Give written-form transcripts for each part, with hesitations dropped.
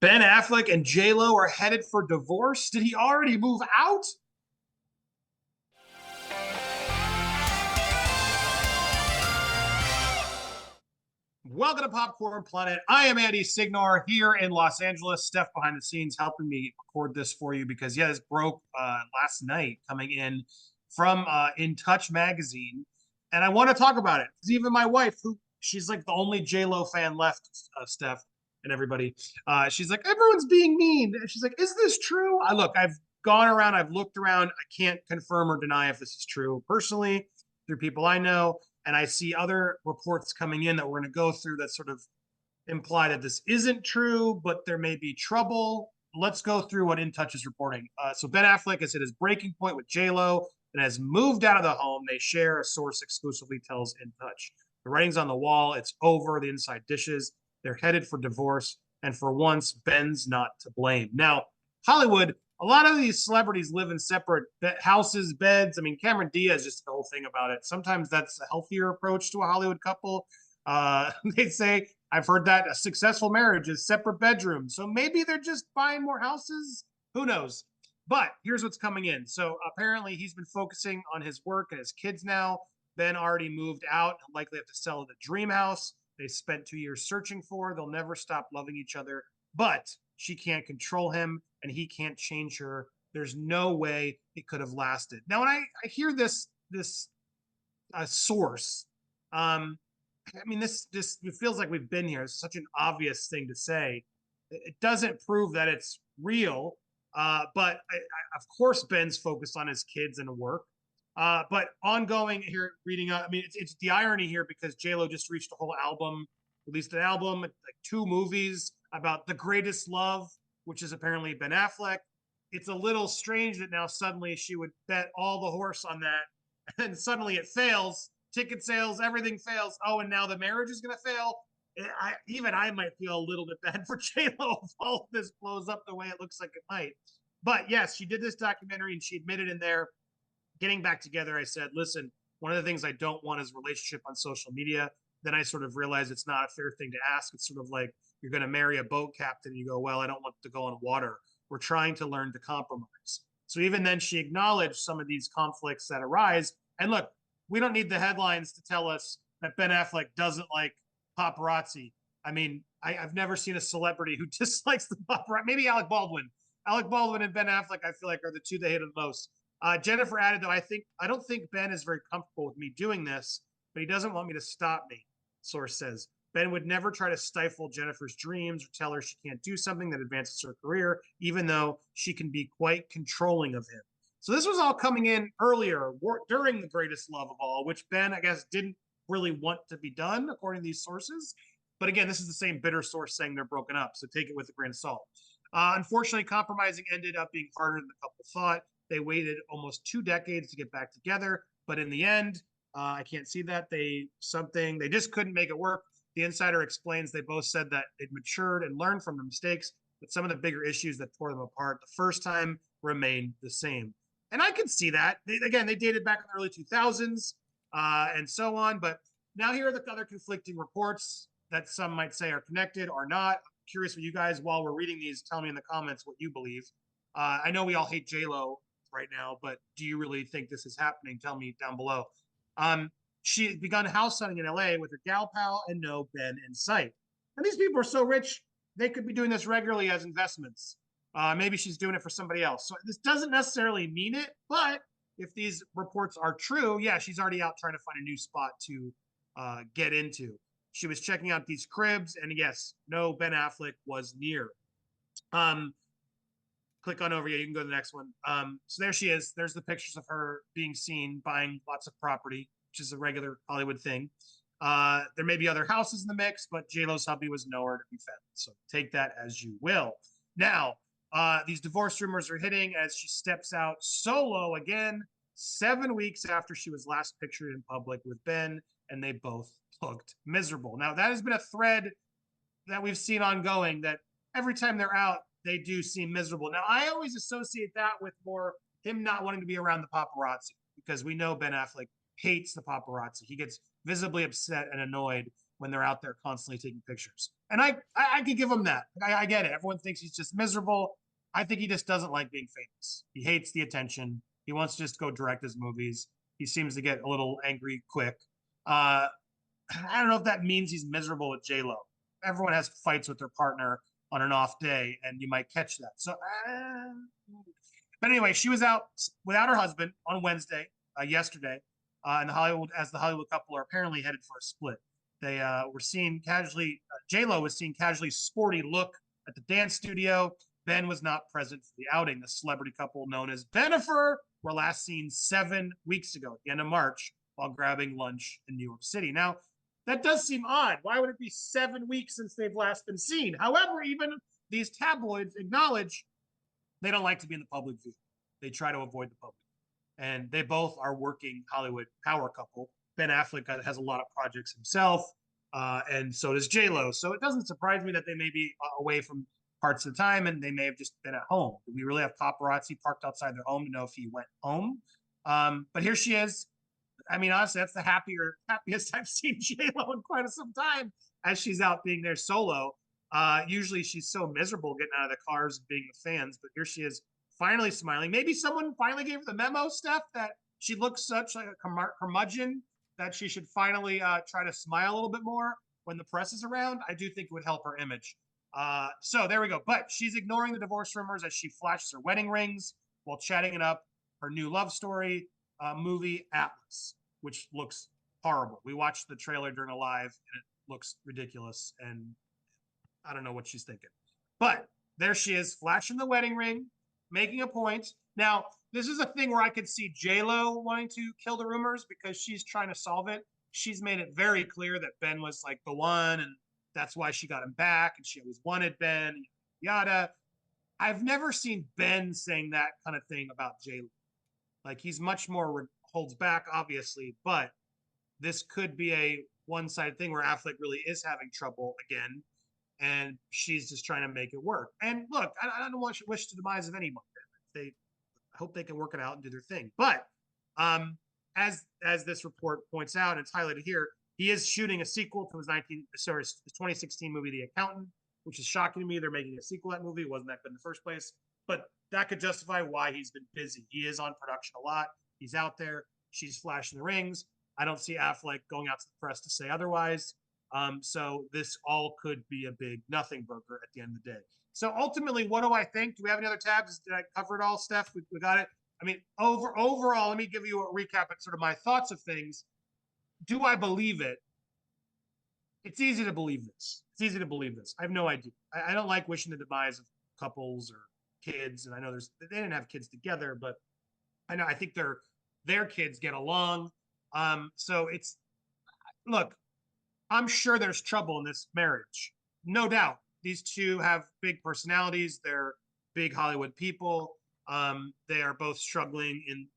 Ben Affleck and JLo are headed for divorce. Did he already move out? Welcome to Popcorn Planet. I am Andy Signor here in Los Angeles. Steph behind the scenes helping me record this for you because, yeah, this broke last night coming in from InTouch magazine. And I want to talk about it because even my wife, who she's like the only JLo fan left, Steph and everybody, she's like, everyone's being mean. And she's like, is this true? I've gone around, I've looked around. I can't confirm or deny if this is true personally through people I know, and I see other reports coming in that we're going to go through that sort of imply that this isn't true, but there may be trouble. Let's go through what InTouch is reporting. So Ben Affleck is at his breaking point with JLo and has moved out of the home. They share, a source exclusively tells InTouch. The writing's on the wall. It's over. The inside dishes. They're headed for divorce. And for once, Ben's not to blame. Now, Hollywood, a lot of these celebrities live in separate houses, beds. I mean, Cameron Diaz, just the whole thing about it. Sometimes that's a healthier approach to a Hollywood couple. They say, I've heard that a successful marriage is separate bedrooms. So maybe they're just buying more houses. Who knows? But here's what's coming in. So apparently he's been focusing on his work and his kids now. Ben already moved out, likely have to sell the dream house they spent 2 years searching for. They'll never stop loving each other, but she can't control him and he can't change her. There's no way it could have lasted. Now, when I hear this source, I mean, this it feels like we've been here. It's such an obvious thing to say. It doesn't prove that it's real, but of course Ben's focused on his kids and work. But ongoing here, reading. I mean, it's the irony here because JLo just reached a whole album, released an album, like two movies about the greatest love, which is apparently Ben Affleck. It's a little strange that now suddenly she would bet all the horse on that, and suddenly it fails. Ticket sales, everything fails. Oh, and now the marriage is going to fail. Even I might feel a little bit bad for JLo if all of this blows up the way it looks like it might. But yes, she did this documentary and she admitted in there, getting back together, I said, listen, one of the things I don't want is relationship on social media. Then I sort of realized it's not a fair thing to ask. It's sort of like you're going to marry a boat captain. And you go, well, I don't want to go on water. We're trying to learn to compromise. So even then, she acknowledged some of these conflicts that arise. And look, we don't need the headlines to tell us that Ben Affleck doesn't like paparazzi. I mean, I've never seen a celebrity who dislikes the paparazzi. Maybe Alec Baldwin. Alec Baldwin and Ben Affleck, I feel like, are the two they hate the most. Jennifer added, though, I don't think Ben is very comfortable with me doing this, but he doesn't want me to stop me. Source says Ben would never try to stifle Jennifer's dreams or tell her she can't do something that advances her career, even though she can be quite controlling of him. So this was all coming in earlier during the greatest love of all, which Ben, I guess, didn't really want to be done, according to these sources. But again, this is the same bitter source saying they're broken up, so take it with a grain of salt. Unfortunately, compromising ended up being harder than the couple thought. They waited almost 2 decades to get back together, but in the end, I can't see that they just couldn't make it work. The insider explains they both said that they'd matured and learned from their mistakes, but some of the bigger issues that tore them apart the first time remained the same. And I could see that. They dated back in the early 2000s and so on. But now here are the other conflicting reports that some might say are connected or not. I'm curious what you guys, while we're reading these, tell me in the comments what you believe. I know we all hate JLo right now, but do you really think this is happening? Tell me down below. She had begun house hunting in LA with her gal pal and no Ben in sight. And these people are so rich, they could be doing this regularly as investments. Maybe she's doing it for somebody else. So this doesn't necessarily mean it, but if these reports are true, yeah, she's already out trying to find a new spot to get into. She was checking out these cribs, and yes, no Ben Affleck was near. Click on over. Yeah, you can go to the next one. So there she is. There's the pictures of her being seen buying lots of property, which is a regular Hollywood thing. There may be other houses in the mix, but JLo's hubby was nowhere to be found. So take that as you will. Now, these divorce rumors are hitting as she steps out solo again, 7 weeks after she was last pictured in public with Ben, and they both looked miserable. Now, that has been a thread that we've seen ongoing, that every time they're out, they do seem miserable. Now, I always associate that with more him not wanting to be around the paparazzi, because we know Ben Affleck hates the paparazzi. He gets visibly upset and annoyed when they're out there constantly taking pictures. And I could give him that. I get it. Everyone thinks he's just miserable. I think he just doesn't like being famous. He hates the attention. He wants to just go direct his movies. He seems to get a little angry quick. I don't know if that means he's miserable with JLo. Everyone has fights with their partner on an off day, and you might catch that. So, but anyway, she was out without her husband on Wednesday, yesterday, and the Hollywood couple are apparently headed for a split. They were seen casually. JLo was seen casually sporty look at the dance studio. Ben was not present for the outing. The celebrity couple known as Jennifer were last seen 7 weeks ago at the end of March while grabbing lunch in New York City. Now, that does seem odd. Why would it be 7 weeks since they've last been seen? However, even these tabloids acknowledge they don't like to be in the public view. They try to avoid the public. And they both are working Hollywood power couple. Ben Affleck has a lot of projects himself, and so does JLo. So it doesn't surprise me that they may be away from parts of the time, and they may have just been at home. Do we really have paparazzi parked outside their home to know if he went home? But here she is. I mean, honestly, that's the happiest I've seen JLo in quite some time as she's out being there solo. Usually she's so miserable getting out of the cars and being with fans, but here she is finally smiling. Maybe someone finally gave her the memo, Steph, that she looks such like a curmudgeon that she should finally try to smile a little bit more when the press is around. I do think it would help her image. So there we go. But she's ignoring the divorce rumors as she flashes her wedding rings while chatting it up her new love story movie, Atlas, which looks horrible. We watched the trailer during a live, and it looks ridiculous, and I don't know what she's thinking. But there she is, flashing the wedding ring, making a point. Now, this is a thing where I could see JLo wanting to kill the rumors because she's trying to solve it. She's made it very clear that Ben was like the one, and that's why she got him back, and she always wanted Ben, yada. I've never seen Ben saying that kind of thing about JLo. Like, he's much more holds back, obviously, but this could be a one-sided thing where Affleck really is having trouble again, and she's just trying to make it work. And look, I don't want to wish the demise of anyone. I hope they can work it out and do their thing. But as this report points out, and it's highlighted here, he is shooting a sequel to his 2016 movie, The Accountant, which is shocking to me. They're making a sequel to that movie. It wasn't that good in the first place. But that could justify why he's been busy. He is on production a lot. He's out there. She's flashing the rings. I don't see Affleck going out to the press to say otherwise. So this all could be a big nothing burger at the end of the day. So ultimately, what do I think? Do we have any other tabs? Did I cover it all, Steph? We got it. I mean, overall, let me give you a recap of sort of my thoughts of things. Do I believe it? It's easy to believe this. It's easy to believe this. I have no idea. I don't like wishing the demise of couples or kids, and I know they didn't have kids together, but I think their kids get along. So it's, look, I'm sure there's trouble in this marriage, no doubt. These two have big personalities. They're big Hollywood people. They are both struggling in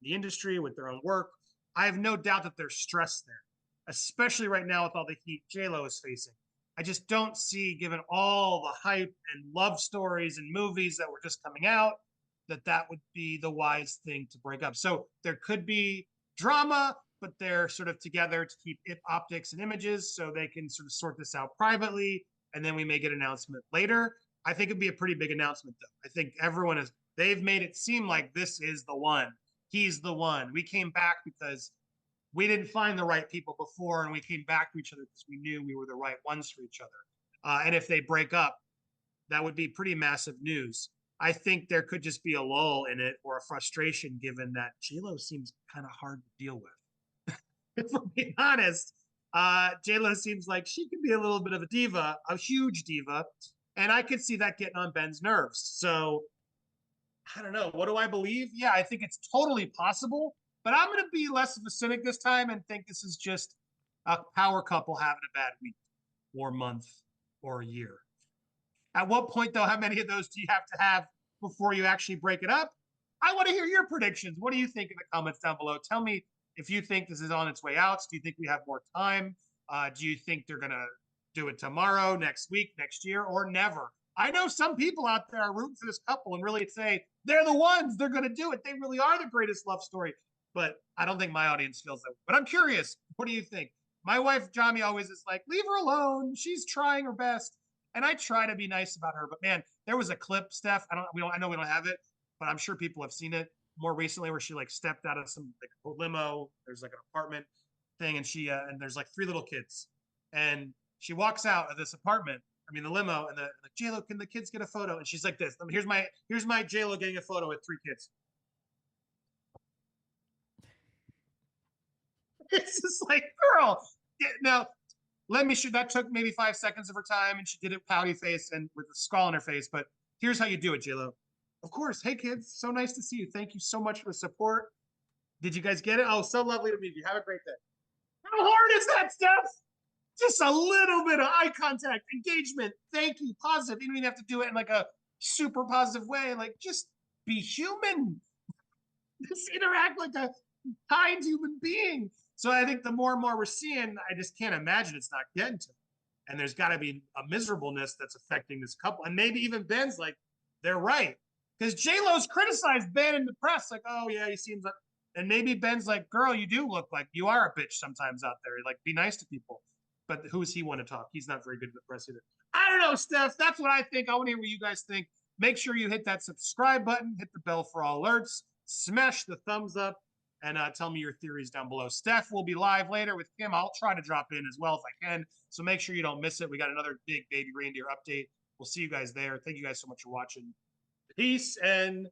the industry with their own work. I have no doubt that there's stress there, especially right now with all the heat JLo is facing. I just don't see, given all the hype and love stories and movies that were just coming out, that would be the wise thing to break up. So there could be drama, but they're sort of together to keep optics and images so they can sort of sort this out privately, and then we may get an announcement later. I think it'd be a pretty big announcement, though. I think they've made it seem like this is the one. He's the one. We came back because we didn't find the right people before, and we came back to each other because we knew we were the right ones for each other. And if they break up, that would be pretty massive news. I think there could just be a lull in it or a frustration, given that JLo seems kind of hard to deal with. If we're being honest, JLo seems like she could be a little bit of a diva, a huge diva, and I could see that getting on Ben's nerves. So I don't know. What do I believe? Yeah, I think it's totally possible, but I'm going to be less of a cynic this time and think this is just a power couple having a bad week or month or a year. At what point, though, how many of those do you have to have before you actually break it up? I want to hear your predictions. What do you think in the comments down below? Tell me if you think this is on its way out. Do you think we have more time? Do you think they're going to do it tomorrow, next week, next year, or never? I know some people out there are rooting for this couple and really say they're the ones, they're going to do it. They really are the greatest love story. But I don't think my audience feels that way. But I'm curious. What do you think? My wife, Jami, always is like, leave her alone. She's trying her best. And I try to be nice about her. But man, there was a clip, Steph. I know we don't have it, but I'm sure people have seen it more recently where she like stepped out of some like a limo. There's like an apartment thing, and and there's like three little kids. And she walks out of this apartment, I mean the limo, and the like, JLo, can the kids get a photo? And she's like this. Here's my JLo getting a photo with three kids. It's just like, girl. Now, let me shoot. That took maybe 5 seconds of her time, and she did it pouty face and with a skull on her face. But here's how you do it, JLo. Of course. Hey, kids. So nice to see you. Thank you so much for the support. Did you guys get it? Oh, so lovely to meet you. Have a great day. How hard is that, Steph? Just a little bit of eye contact, engagement. Thank you. Positive. You don't even have to do it in like a super positive way. Like, just be human. Just interact like a kind human being. So I think the more and more we're seeing, I just can't imagine it's not getting to them. And there's got to be a miserableness that's affecting this couple. And maybe even Ben's like, they're right. Because JLo's criticized Ben in the press, like, oh, yeah, he seems like, and maybe Ben's like, girl, you do look like you are a bitch sometimes out there. Like, be nice to people. But who's he want to talk? He's not very good at the press either. I don't know, Steph. That's what I think. I want to hear what you guys think. Make sure you hit that subscribe button, hit the bell for all alerts, smash the thumbs up, and tell me your theories down below. Steph will be live later with Kim. I'll try to drop in as well if I can. So make sure you don't miss it. We got another big baby reindeer update. We'll see you guys there. Thank you guys so much for watching. Peace and